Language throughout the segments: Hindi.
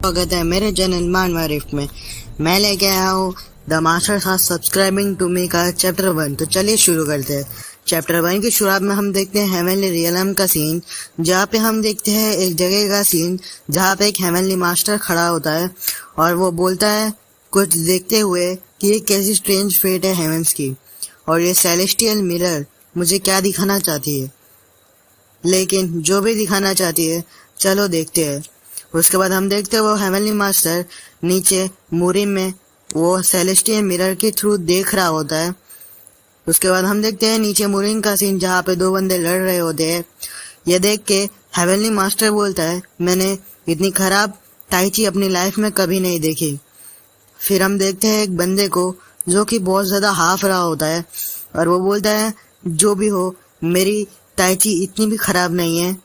स्वागत है मेरे चैनल मान मारिफ में। मैं लेके आया हूँ the master of subscribing to me का चैप्टर 1। तो चलिए शुरू करते हैं। चैप्टर 1 की शुरुआत में हम देखते हैं हेवनली रियलम का सीन, जहाँ पे हम देखते हैं एक जगह का सीन जहाँ पे एक हेवनली मास्टर खड़ा होता है और वो बोलता है कुछ देखते हुए कि ये कैसी स्ट्रेंज फेट है हेवंस की, और ये सेलेस्टियल मिरर मुझे क्या दिखाना चाहती है। लेकिन जो भी दिखाना चाहती है चलो देखते हैं। उसके बाद हम देखते हैं वो हेवनली मास्टर नीचे मूरी में वो सेलेस्टियल मिरर के थ्रू देख रहा होता है। उसके बाद हम देखते हैं नीचे मूरिंग का सीन जहाँ पे दो बंदे लड़ रहे होते हैं। ये देख के हेवनली मास्टर बोलता है मैंने इतनी खराब टाइची अपनी लाइफ में कभी नहीं देखी। फिर हम देखते हैं एक बंदे को जो कि बहुत ज्यादा हाफ रहा होता है और वो बोलता है जो भी हो मेरी टाइची इतनी भी खराब नहीं है।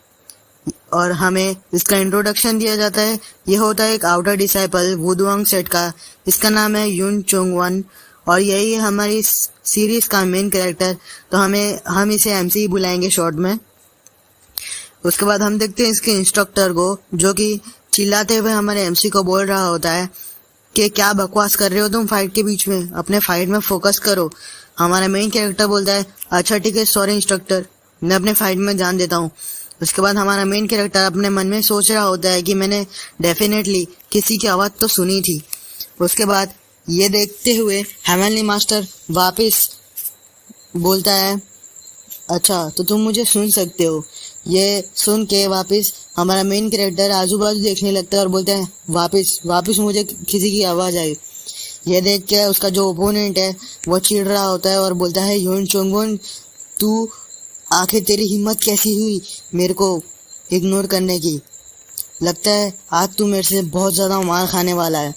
और हमें इसका इंट्रोडक्शन दिया जाता है। ये होता है एक आउटर डिसाइपल वुडवांग सेट का, इसका नाम है यून चोंग वन और यही है हमारी सीरीज का मेन कैरेक्टर। तो हम इसे एमसी बुलाएंगे शॉर्ट में। उसके बाद हम देखते हैं इसके इंस्ट्रक्टर को जो कि चिल्लाते हुए हमारे एमसी को बोल रहा होता है कि क्या बकवास कर रहे हो तुम फाइट के बीच में, अपने फाइट में फोकस करो। हमारा मेन कैरेक्टर बोलता है अच्छा ठीक है सॉरी इंस्ट्रक्टर, मैं अपने फाइट में जान देता हूँ। उसके बाद हमारा मेन कैरेक्टर अपने मन में सोच रहा होता है कि मैंने डेफिनेटली किसी की आवाज तो सुनी थी। उसके बाद ये देखते हुए हेवनली मास्टर वापस बोलता है अच्छा तो तुम मुझे सुन सकते हो। ये सुन के वापस हमारा मेन कैरेक्टर आजू बाजू देखने लगता है और बोलता है वापस मुझे किसी की आवाज आई। ये देख के उसका जो ओपोनेंट है वो चिढ़ रहा होता है और बोलता है यून चोंगवन तू आखिर तेरी हिम्मत कैसी हुई मेरे को इग्नोर करने की, लगता है आज तू मेरे से बहुत ज्यादा मार खाने वाला है।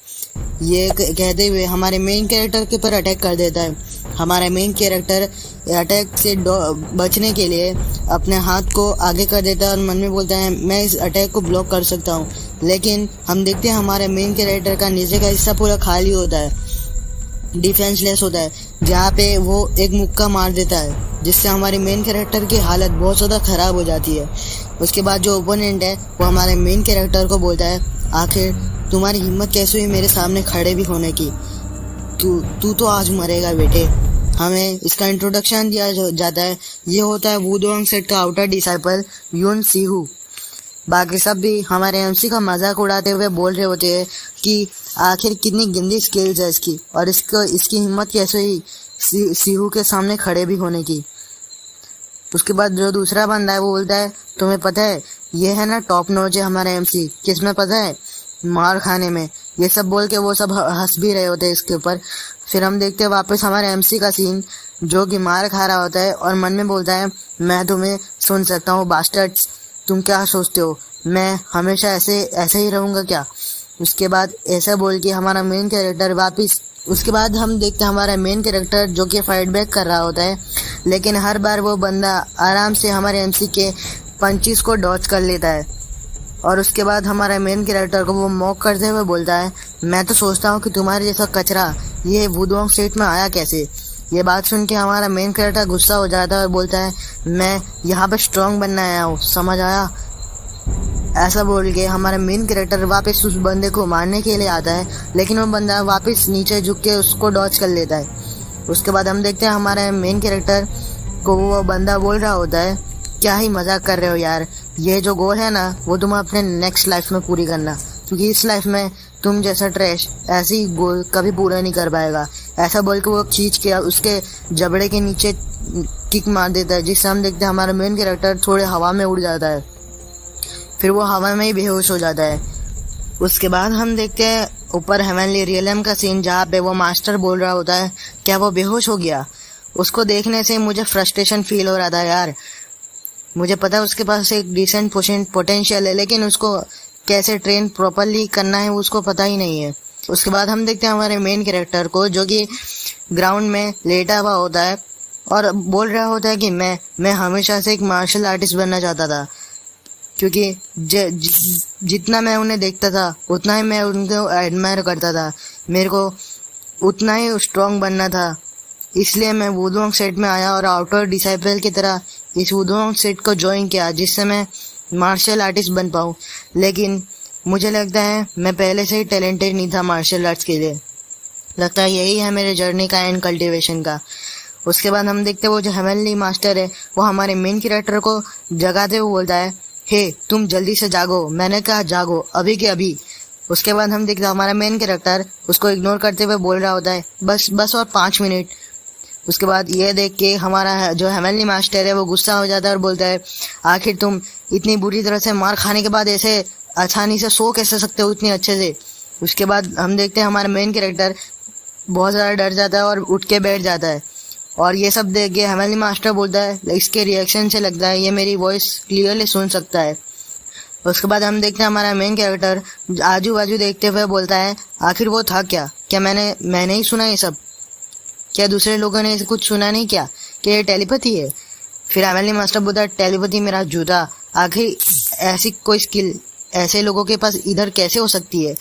ये कहते हुए हमारे मेन कैरेक्टर के ऊपर अटैक कर देता है। हमारा मेन कैरेक्टर अटैक से बचने के लिए अपने हाथ को आगे कर देता है और मन में बोलता है मैं इस अटैक को ब्लॉक कर सकता हूँ। लेकिन हम देखते हैं हमारे मेन कैरेक्टर का नीचे का हिस्सा पूरा खाली होता है, डिफेंसलेस होता है, जहाँ पे वो एक मुक्का मार देता है जिससे हमारे मेन कैरेक्टर की हालत बहुत ज़्यादा ख़राब हो जाती है। उसके बाद जो ओपोनेंट है वो हमारे मेन कैरेक्टर को बोलता है आखिर तुम्हारी हिम्मत कैसे हुई मेरे सामने खड़े भी होने की, तू तो आज मरेगा बेटे। हमें इसका इंट्रोडक्शन दिया जाता है। ये होता है वुडवांग सेट का आउटर डिसाइपल यून सीहू। बाकी सब भी हमारे एमसी का मजाक उड़ाते हुए बोल रहे होते हैं कि आखिर कितनी गंदी स्किल्स है इसकी और इसकी हिम्मत कैसे हुई सीहू के सामने खड़े भी होने की। उसके बाद जो दूसरा बंदा है वो बोलता है तुम्हें पता है ये है ना टॉप नॉच है हमारा एमसी, किसमें पता है, मार खाने में। ये सब बोल के वो सब हंस भी रहे होते हैं इसके ऊपर। फिर हम देखते हैं वापस हमारे एमसी का सीन जो कि मार खा रहा होता है और मन में बोलता है मैं तुम्हें सुन सकता हूँ बास्टर्ड्स, तुम क्या सोचते हो मैं हमेशा ऐसे ही रहूंगा क्या। उसके बाद ऐसा बोल के हमारा मेन कैरेक्टर वापस, उसके बाद हम देखते हैं हमारा मेन कैरेक्टर जो कि फाइट बैक कर रहा होता है, लेकिन हर बार वो बंदा आराम से हमारे एमसी के पंचेस को डॉच कर लेता है। और उसके बाद हमारा मेन कैरेक्टर को वो मॉक करते हुए बोलता है मैं तो सोचता हूँ कि तुम्हारे जैसा कचरा ये वुडवांग स्टेट में आया कैसे। ये बात सुन के हमारा मेन कैरेक्टर गुस्सा हो जाता है और बोलता है मैं यहाँ पे स्ट्रांग बनना आया हूँ, समझ आया। ऐसा बोल के हमारा मेन कैरेक्टर वापस उस बंदे को मारने के लिए आता है, लेकिन वो बंदा वापस नीचे झुक के उसको डॉच कर लेता है। उसके बाद हम देखते हैं हमारे मेन कैरेक्टर को वो बंदा बोल रहा होता है क्या ही मजाक कर रहे हो यार, ये जो गोल है ना वो तुम अपने नेक्स्ट लाइफ में पूरी करना, क्योंकि इस लाइफ में तुम जैसा ट्रैश ऐसे ही गोल कभी पूरा नहीं कर पाएगा। ऐसा बोल के वो खींच के उसके जबड़े के नीचे किक मार देता है, जिससे हम देखते हैं हमारा मेन कैरेक्टर थोड़े हवा में उड़ जाता है, फिर वो हवा में ही बेहोश हो जाता है। उसके बाद हम देखते हैं ऊपर हेवनली रियलम का सीन जहाँ पे वो मास्टर बोल रहा होता है क्या वो बेहोश हो गया। उसको देखने से मुझे फ्रस्ट्रेशन फील हो रहा था यार, मुझे पता है उसके पास एक डिसेंट पोटेंशियल है, लेकिन उसको कैसे ट्रेन प्रॉपरली करना है उसको पता ही नहीं है। उसके बाद हम देखते हैं हमारे मेन कैरेक्टर को जो कि ग्राउंड में लेटा हुआ होता है और बोल रहा होता है कि मैं हमेशा से एक मार्शल आर्टिस्ट बनना चाहता था, क्योंकि जितना मैं उन्हें देखता था उतना ही मैं उनको एडमायर करता था, मेरे को उतना ही स्ट्रॉन्ग बनना था, इसलिए मैं वुडवांग सेट में आया और आउटर डिसाइपल की तरह इस वुडवांग सेट को ज्वाइन किया जिससे मैं मार्शल आर्टिस्ट बन पाऊँ। लेकिन मुझे लगता है मैं पहले से ही टैलेंटेड नहीं था मार्शल आर्ट्स के लिए। लगता है यही है मेरे जर्नी का एंड कल्टीवेशन का। उसके बाद हम देखते हैं वो जो हेवनली मास्टर है वो हमारे मेन कैरेक्टर को जगाते हुए बोलता है, हे तुम जल्दी से जागो, मैंने कहा जागो अभी के अभी। उसके बाद हम देखते हैं हमारा मेन कैरेक्टर उसको इग्नोर करते हुए बोल रहा होता है, बस और 5 मिनट। उसके बाद ये देख के हमारा जो हेवनली मास्टर है वो गुस्सा हो जाता है और बोलता है, आखिर तुम इतनी बुरी तरह से मार खाने के बाद ऐसे आसानी से सो कैसे सकते हो इतनी अच्छे से। उसके बाद हम देखते हैं हमारा मेन कैरेक्टर बहुत ज़्यादा डर जाता है और उठ के बैठ जाता है। और ये सब देख के हेवनली मास्टर बोलता है, इसके रिएक्शन से लगता है ये मेरी वॉइस क्लियरली सुन सकता है। उसके बाद हम देखते हैं हमारा मेन कैरेक्टर आजू बाजू देखते हुए बोलता है, आखिर वो था क्या मैंने ही सुना ये सब? क्या दूसरे लोगों ने कुछ सुना नहीं क्या कि ये टेलीपैथी है? फिर हेवनली मास्टर बोलता है, टेलीपैथी मेरा जूता, आखिर ऐसी कोई स्किल ऐसे लोगों के पास इधर कैसे हो सकती है?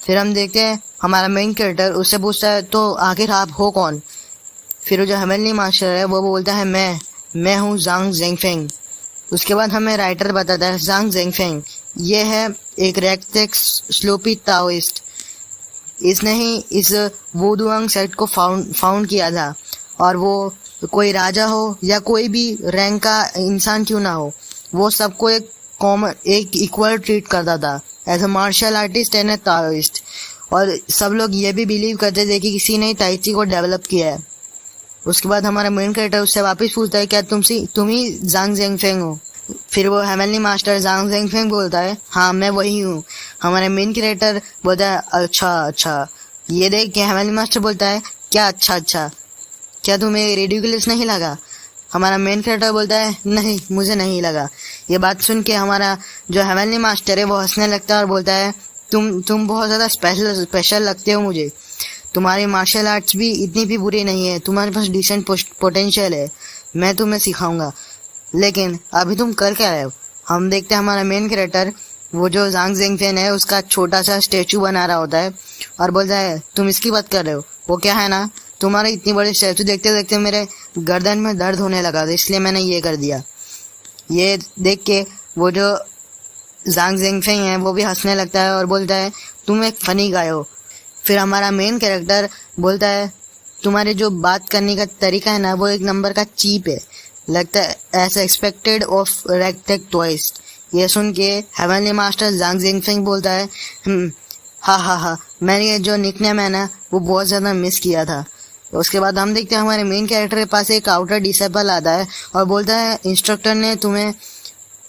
फिर हम देखते हैं हमारा मेन कैरेक्टर उससे पूछता है, तो आखिर आप हो कौन? फिर जो हेवनली मास्टर है वो बोलता है, मैं हूँ ज़ांग ज़ेंगफेंग। उसके बाद हमें राइटर बताता है, ज़ांग ज़ेंगफेंग ये है एक रेक्टेक्स स्लोपी ताओइस्ट। इसने ही इस वुडुआंग सेक्ट को फाउंड किया था। और वो कोई राजा हो या कोई भी रैंक का इंसान क्यों ना हो, वो सबको एक इक्वल ट्रीट करता था as a martial artist and a Taoist. और सब लोग ये भी बिलीव करते थे कि किसी ने ताई ची को डेवलप किया है। उसके बाद हमारा मेन कैरेक्टर उससे वापस पूछता है, क्या तुम ही ज़ांग ज़ेंगफेंग हो? फिर वो हेवनली मास्टर ज़ांग ज़ेंगफेंग बोलता है, हाँ मैं वही हूँ। हमारा मेन कैरेक्टर बोलता है, अच्छा। ये देख के हेवनली मास्टर बोलता है, क्या अच्छा, क्या तुम्हें रिडिकुलस नहीं लगा? हमारा मेन कैरेक्टर बोलता है, नहीं मुझे नहीं लगा। ये बात सुन के हमारा जो हेवनली मास्टर है वो हंसने लगता है और बोलता है, तुम बहुत ज़्यादा स्पेशल लगते हो मुझे। तुम्हारी मार्शल आर्ट्स भी इतनी भी बुरी नहीं है, तुम्हारे पास डिसेंट पोटेंशियल है, मैं तुम्हें सिखाऊंगा। लेकिन अभी तुम कर क्या रहे हो? हम देखते हैं हमारा मेन कैरेक्टर वो जो ज़ांग ज़ेंगफेंग है उसका छोटा सा स्टेचू बना रहा होता है और बोलता है, तुम इसकी बात कर रहे हो? वो क्या है ना, तुम्हारे इतनी बड़ी स्टेचू देखते देखते मेरे गर्दन में दर्द होने लगा था, इसलिए मैंने ये कर दिया। ये देख के वो जो ज़ांग ज़ेंगफेंग है वो भी हंसने लगता है और बोलता है, तुम एक फनी गाय हो। फिर हमारा मेन कैरेक्टर बोलता है, तुम्हारे जो बात करने का तरीका है ना वो एक नंबर का चीप है, लगता है एज एक्सपेक्टेड ऑफ रेक्टेक ट्वाइस। ये सुन के हेवनली मास्टर ज़ांग ज़ेंगफेंग बोलता है, हाँ, मैंने ये जो निकनेम है ना वो बहुत ज़्यादा मिस किया था। उसके बाद हम देखते हैं हमारे मेन कैरेक्टर के पास एक आउटर डिसेबल आता है और बोलता है, इंस्ट्रक्टर ने तुम्हें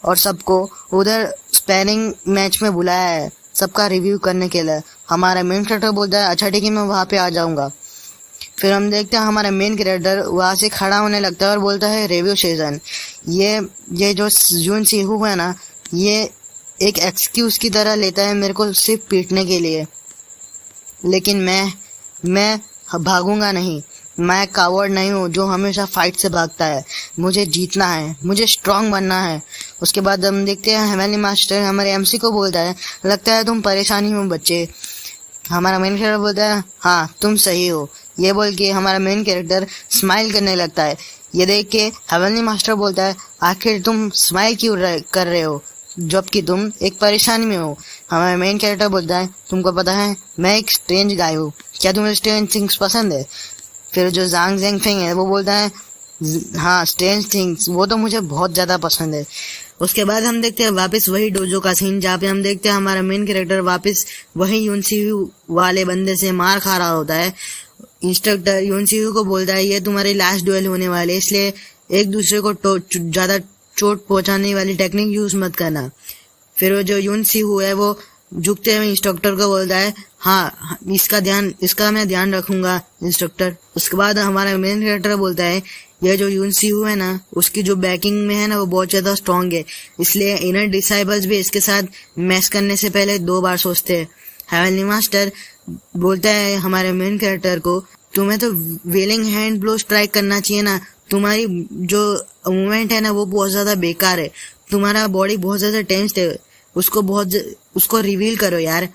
और सबको उधर स्पैरिंग मैच में बुलाया है सबका रिव्यू करने के लिए। हमारा मेन कैरेक्टर बोलता है, अच्छा ठीक है मैं वहाँ पे आ जाऊँगा। फिर हम देखते हैं हमारा मेन कैरेक्टर वहाँ से खड़ा होने लगता है और बोलता है, रिव्यू सेशन। ये जो जून सीहू है ना, ये एक एक्सक्यूज की तरह लेता है मेरे को सिर्फ पीटने के लिए, लेकिन मैं भागूंगा नहीं। मैं कावर्ड नहीं हूँ जो हमेशा फाइट से भागता है। मुझे जीतना है, मुझे स्ट्रांग बनना है। उसके बाद हम देखते हैं हेवनली मास्टर हमारे एमसी को बोलता है, लगता है तुम परेशानी हो बच्चे। हमारा मेन कैरेक्टर बोलता है, हाँ तुम सही हो। ये बोल के हमारा मेन कैरेक्टर स्माइल करने लगता है। ये देख के हेवनली मास्टर बोलता है, आखिर तुम स्माइल क्यों कर रहे हो जबकि तुम एक परेशानी में हो? हमारा मेन कैरेक्टर बोलता है, तुमको पता है मैं एक स्ट्रेंज गाय हूँ, क्या तुम्हें स्ट्रेंज थिंग्स पसंद है? फिर जो ज़ांग ज़ेंगफेंग है वो बोलता है, हाँ स्ट्रेंज थिंग्स वो तो मुझे बहुत ज़्यादा पसंद है। उसके बाद हम देखते हैं वापस वही डोजो का सीन जहाँ पे हम देखते हैं हमारा मेन कैरेक्टर वापस वही यूनसीयू वाले बंदे से मार खा रहा होता है। इंस्ट्रक्टर यूनसीयू को बोलता है, ये तुम्हारी लास्ट ड्यूएल होने वाले, इसलिए एक दूसरे को ज़्यादा चोट पहुंचाने वाली टेक्निक यूज मत करना। फिर वो जो यूनसीयू है वो झुकते हुए इंस्ट्रक्टर को बोलता है, हाँ इसका मैं ध्यान रखूंगा इंस्ट्रक्टर। उसके बाद हमारा मेन कैरेक्टर बोलता है, ये जो यूनसीयू है ना उसकी जो बैकिंग में है ना वो बहुत ज्यादा स्ट्रांग है, इसलिए इनर डिसाइबल्स भी इसके साथ मैच करने से पहले 2 बार सोचते हैं। हेवनली मास्टर बोलता है हमारे मेन कैरेक्टर को, तुम्हें तो व्हीलिंग हैंड ब्लो स्ट्राइक करना चाहिए ना, तुम्हारी जो मूवमेंट है ना वो बहुत ज्यादा बेकार है, तुम्हारा बॉडी बहुत ज्यादा टेंस्ड है, उसको रिवील करो यार,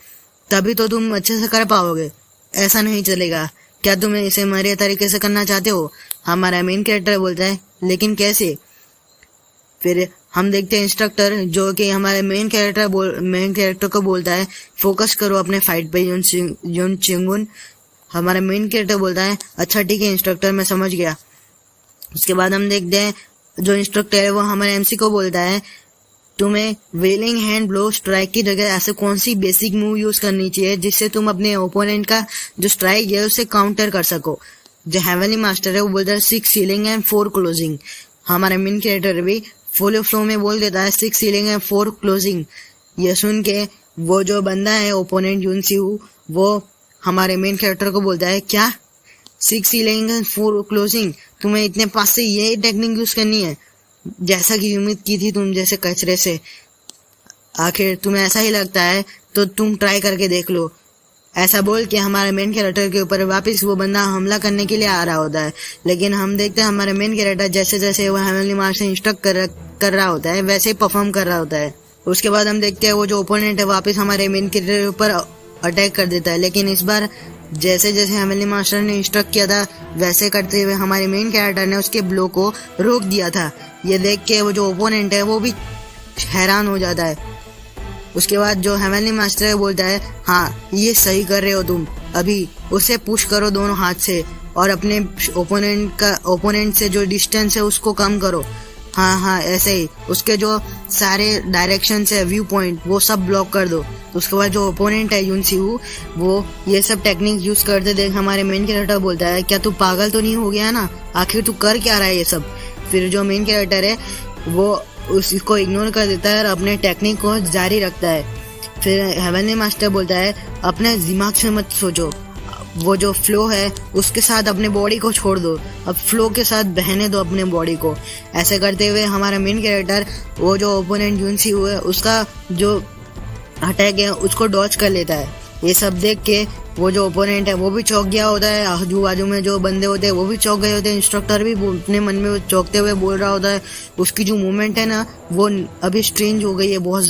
तभी तो तुम अच्छे से कर पाओगे, ऐसा नहीं चलेगा। क्या तुम इसे मेरे तरीके से करना चाहते हो? हमारा मेन कैरेक्टर बोलता है, लेकिन कैसे? फिर हम देखते हैं इंस्ट्रक्टर जो कि हमारे मेन कैरेक्टर को बोलता है फोकस करो अपने फाइट पे युन चिंगुन। हमारा मेन कैरेक्टर बोलता है अच्छा ठीक है इंस्ट्रक्टर, मैं समझ गया। उसके बाद हम देखते हैं जो इंस्ट्रक्टर है वो हमारे एमसी को बोलता है तुम्हें व्हीलिंग हैंड ब्लो स्ट्राइक की जगह ऐसे कौन सी बेसिक मूव यूज करनी चाहिए जिससे तुम अपने ओपोनेंट का जो स्ट्राइक है उसे काउंटर कर सको। जो हेवनली मास्टर है वो बोलता है 6 सीलिंग एंड 4 क्लोजिंग। हमारा मेन कैरेक्टर भी फुल फ्लो में बोल देता है 6 सीलिंग एंड 4 क्लोजिंग। ये सुन के वो जो बंदा है ओपोनेंट युनसिहू वो हमारे मेन कैरेक्टर को बोलता है क्या 6 सीलिंग एंड 4 क्लोजिंग, तुम्हें इतने पास से ये टेक्निक यूज करनी है? जैसा कि उम्मीद की थी तुम जैसे कचरे से, आखिर तुम्हें ऐसा ही लगता है तो तुम ट्राई करके देख लो। ऐसा बोल के हमारे मेन कैरेक्टर के ऊपर वापस वो बंदा हमला करने के लिए आ रहा होता है। लेकिन हम देखते हैं हमारे मेन कैरेक्टर जैसे जैसे वो हेवनली मास्टर इंस्ट्रक्ट कर रहा होता है वैसे ही परफॉर्म कर रहा होता है। उसके बाद हम देखते हैं वो जो ओपोनेंट है वापस हमारे मेन कैरेक्टर के ऊपर अटैक कर देता है। लेकिन इस बार जैसे जैसे हेवनली मास्टर ने इंस्ट्रक्ट किया था वैसे करते हुए हमारे मेन कैरेक्टर ने उसके ब्लो को रोक दिया था। ये देख के वो जो ओपोनेंट है वो भी हैरान हो जाता है। उसके बाद जो हेवनली मास्टर बोलता है हाँ ये सही कर रहे हो तुम, अभी उसे पुश करो दोनों हाथ से और अपने ओपोनेंट से जो डिस्टेंस है उसको कम करो। हाँ ऐसे ही उसके जो सारे डायरेक्शन है व्यू पॉइंट वो सब ब्लॉक कर दो। तो उसके बाद जो ओपोनेंट है युनसिहू वो ये सब टेक्निक यूज करते देख हमारे मेन कैरेक्टर बोलता है क्या तू पागल तो नहीं हो गया ना, आखिर तू कर क्या रहा है ये सब। फिर जो मेन कैरेक्टर है वो उसको इग्नोर कर देता है और अपने टेक्निक को जारी रखता है। फिर हेवनली मास्टर बोलता है अपने दिमाग से मत सोचो, वो जो फ्लो है उसके साथ अपने बॉडी को छोड़ दो, अब फ्लो के साथ बहने दो अपने बॉडी को। ऐसे करते हुए हमारा मेन कैरेक्टर वो जो ओपोनेंट युनसिहू है उसका जो अटैक है उसको डॉज कर लेता है। ये सब देख के वो जो ओपोनेंट है वो भी चौंक गया होता है, आजू बाजू में जो बंदे होते हैं वो भी चौंक गए होते हैं। इंस्ट्रक्टर भी अपने मन में चौंकते हुए बोल रहा होता है उसकी जो मूवमेंट है ना वो अभी स्ट्रेंज हो गई है, बहुत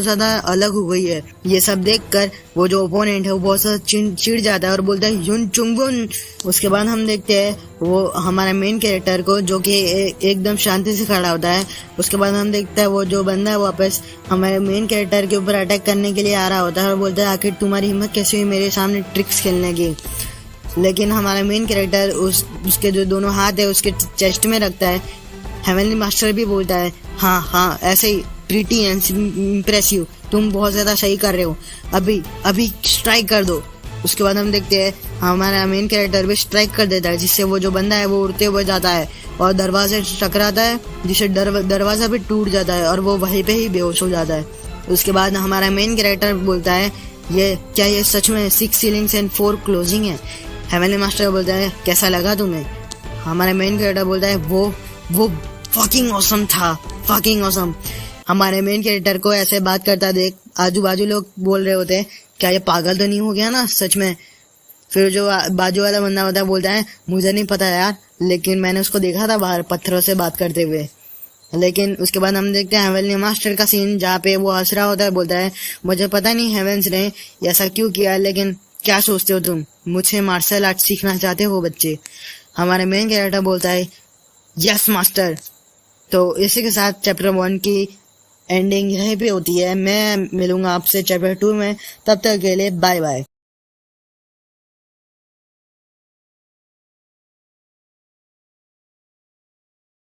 ज्यादा अलग हो गई है। ये सब देखकर वो जो ओपोनेंट है वो बहुत ज्यादा चिढ़ जाता है और बोलता है युन चुंगुन। उसके बाद हम देखते हैं वो हमारा मेन कैरेक्टर को जो कि एकदम शांति से खड़ा होता है। उसके बाद हम देखते हैं वो जो बंदा है वापस हमारे मेन कैरेक्टर के ऊपर अटैक करने के लिए आ रहा होता है और बोलता है आखिर तुम्हारी हिम्मत कैसे हुई मेरे सामने ट्रिक्स खेलने की। लेकिन हमारा मेन कैरेक्टर उसके जो दोनों हाथ है उसके चेस्ट में रखता है। हेवनली मास्टर भी बोलता है हाँ ऐसे ही प्रीटी इम्प्रेसिव, तुम बहुत ज्यादा सही कर रहे हो, अभी स्ट्राइक कर दो। उसके बाद हम देखते हैं हमारा मेन कैरेक्टर भी स्ट्राइक कर देता है जिससे वो जो बंदा है वो उड़ते हुए जाता है और दरवाजे से टकराता है जिससे दरवाजा भी टूट जाता है और वो वहीं पे ही बेहोश हो जाता है। उसके बाद हमारा मेन कैरेक्टर बोलता है ये सच में 6 सीलिंग्स एंड 4 क्लोजिंग है। हेवनली मास्टर बोलता है कैसा लगा तुम्हें? हमारा मेन कैरेक्टर बोलता है वो फकिंग ऑसम था, फकिंग ऑसम। हमारे मेन कैरेक्टर को ऐसे बात करता देख आजू बाजू लोग बोल रहे होते हैं क्या ये पागल तो नहीं हो गया ना सच में। फिर जो बाजू वाला बंदा होता है बोलता है मुझे नहीं पता यार, लेकिन मैंने उसको देखा था बाहर पत्थरों से बात करते हुए। लेकिन उसके बाद हम देखते हैं हेवनली मास्टर का सीन जहाँ पे वो हंस रहा होता है, बोलता है मुझे पता नहीं हेवेंस ने ऐसा क्यों किया, लेकिन क्या सोचते हो तुम, मुझे मार्शल आर्ट सीखना चाहते हो बच्चे? हमारे मेन कैरेक्टर बोलता है यस मास्टर। तो इसी के साथ चैप्टर 1 की एंडिंग यहीं पे होती है। मैं मिलूंगा आपसे चैप्टर 2 में, तब तक के लिए बाय बाय।